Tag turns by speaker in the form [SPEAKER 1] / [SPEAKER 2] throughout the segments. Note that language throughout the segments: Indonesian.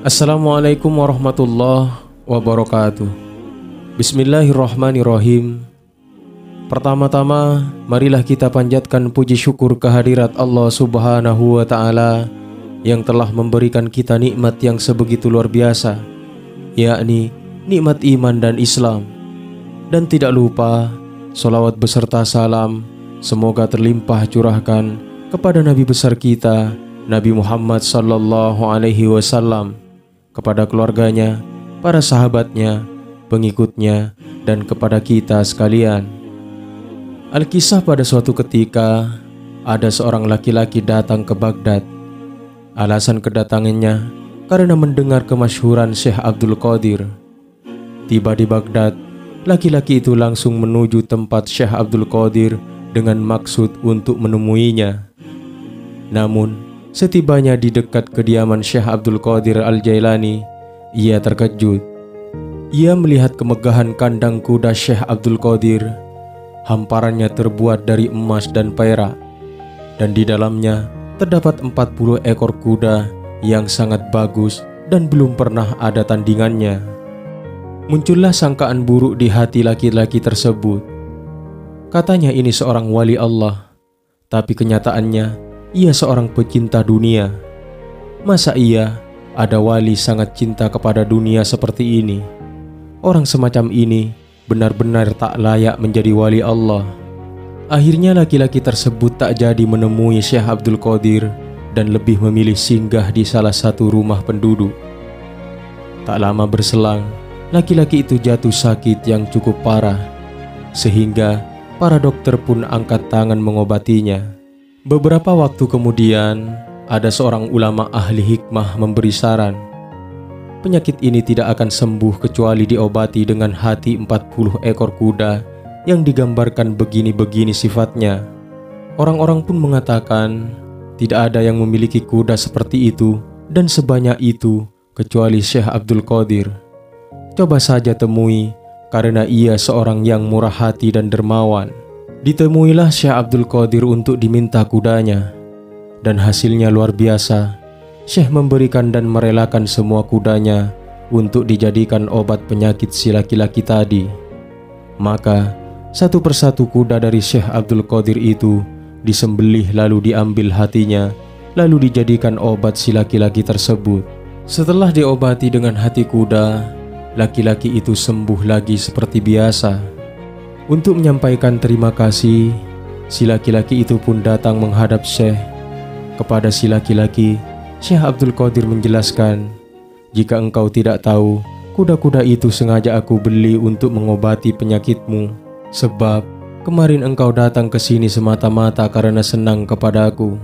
[SPEAKER 1] Assalamualaikum warahmatullahi wabarakatuh. Bismillahirrahmanirrahim. Pertama-tama, marilah kita panjatkan puji syukur kehadirat Allah Subhanahu wa Ta'ala yang telah memberikan kita nikmat yang sebegitu luar biasa, yakni nikmat iman dan Islam. Dan tidak lupa, sholawat beserta salam semoga terlimpah curahkan kepada Nabi besar kita, Nabi Muhammad sallallahu alaihi wasallam, kepada keluarganya, para sahabatnya, pengikutnya, dan kepada kita sekalian. Alkisah pada suatu ketika, ada seorang laki-laki datang ke Baghdad. Alasan kedatangannya karena mendengar kemasyhuran Syekh Abdul Qadir. Tiba di Baghdad, laki-laki itu langsung menuju tempat Syekh Abdul Qadir dengan maksud untuk menemuinya. Namun, setibanya di dekat kediaman Syekh Abdul Qadir Al-Jailani, ia terkejut. Ia melihat kemegahan kandang kuda Syekh Abdul Qadir. Hamparannya terbuat dari emas dan perak, dan di dalamnya terdapat 40 ekor kuda yang sangat bagus dan belum pernah ada tandingannya. Muncullah sangkaan buruk di hati laki-laki tersebut. Katanya ini seorang wali Allah, tapi kenyataannya ia seorang pecinta dunia. Masa iya ada wali sangat cinta kepada dunia seperti ini? Orang semacam ini benar-benar tak layak menjadi wali Allah. Akhirnya laki-laki tersebut tak jadi menemui Syekh Abdul Qadir dan lebih memilih singgah di salah satu rumah penduduk. Tak lama berselang, laki-laki itu jatuh sakit yang cukup parah, sehingga para dokter pun angkat tangan mengobatinya. Beberapa waktu kemudian, ada seorang ulama ahli hikmah memberi saran. Penyakit ini tidak akan sembuh kecuali diobati dengan hati 40 ekor kuda yang digambarkan begini-begini sifatnya. Orang-orang pun mengatakan, tidak ada yang memiliki kuda seperti itu dan sebanyak itu kecuali Syekh Abdul Qadir. Coba saja temui, karena ia seorang yang murah hati dan dermawan. Ditemuilah Syekh Abdul Qadir untuk diminta kudanya, dan hasilnya luar biasa. Syekh memberikan dan merelakan semua kudanya untuk dijadikan obat penyakit si laki-laki tadi. Maka satu persatu kuda dari Syekh Abdul Qadir itu disembelih lalu diambil hatinya, lalu dijadikan obat si laki-laki tersebut. Setelah diobati dengan hati kuda, laki-laki itu sembuh lagi seperti biasa. Untuk menyampaikan terima kasih, si laki-laki itu pun datang menghadap Syekh. Kepada si laki-laki, Syekh Abdul Qadir menjelaskan, jika engkau tidak tahu, kuda-kuda itu sengaja aku beli untuk mengobati penyakitmu. Sebab kemarin engkau datang ke sini semata-mata karena senang kepadaku.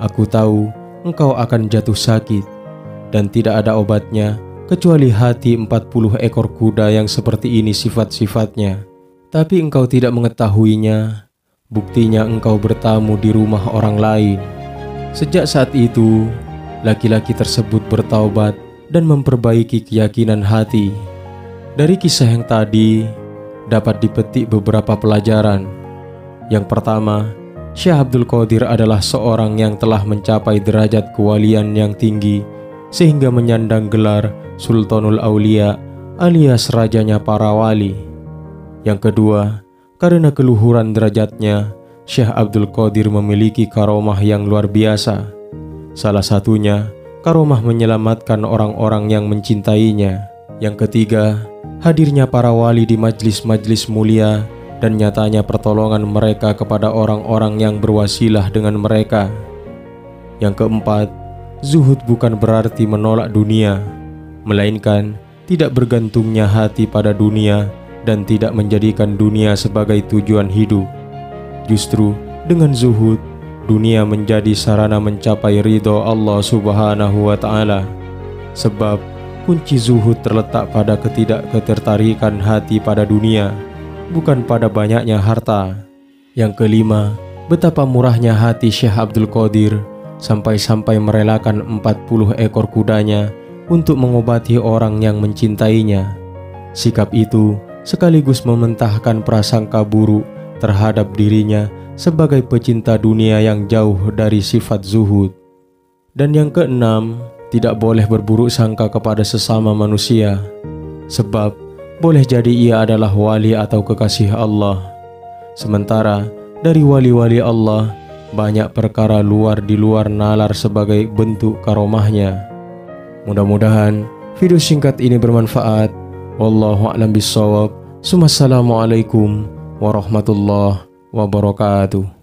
[SPEAKER 1] Aku tahu engkau akan jatuh sakit, dan tidak ada obatnya kecuali hati 40 ekor kuda yang seperti ini sifat-sifatnya. Tapi engkau tidak mengetahuinya, buktinya engkau bertamu di rumah orang lain. Sejak saat itu, laki-laki tersebut bertaubat dan memperbaiki keyakinan hati. Dari kisah yang tadi, dapat dipetik beberapa pelajaran. Yang pertama, Syekh Abdul Qadir adalah seorang yang telah mencapai derajat kewalian yang tinggi, sehingga menyandang gelar Sultanul Aulia alias rajanya para wali. Yang kedua, karena keluhuran derajatnya, Syekh Abdul Qadir memiliki karomah yang luar biasa. Salah satunya, karomah menyelamatkan orang-orang yang mencintainya. Yang ketiga, hadirnya para wali di majlis-majlis mulia dan nyatanya pertolongan mereka kepada orang-orang yang berwasilah dengan mereka. Yang keempat, zuhud bukan berarti menolak dunia, melainkan tidak bergantungnya hati pada dunia dan tidak menjadikan dunia sebagai tujuan hidup. Justru dengan zuhud, dunia menjadi sarana mencapai ridho Allah Subhanahu wa Ta'ala. Sebab kunci zuhud terletak pada ketidakketertarikan hati pada dunia, bukan pada banyaknya harta. Yang kelima, betapa murahnya hati Syekh Abdul Qadir sampai-sampai merelakan 40 ekor kudanya untuk mengobati orang yang mencintainya. Sikap itu sekaligus mementahkan prasangka buruk terhadap dirinya sebagai pecinta dunia yang jauh dari sifat zuhud. Dan yang keenam, tidak boleh berburuk sangka kepada sesama manusia, sebab boleh jadi ia adalah wali atau kekasih Allah. Sementara dari wali-wali Allah, banyak perkara di luar nalar sebagai bentuk karomahnya. Mudah-mudahan video singkat ini bermanfaat. Wallahu a'lam bishawab. Assalamualaikum warahmatullahi wabarakatuh.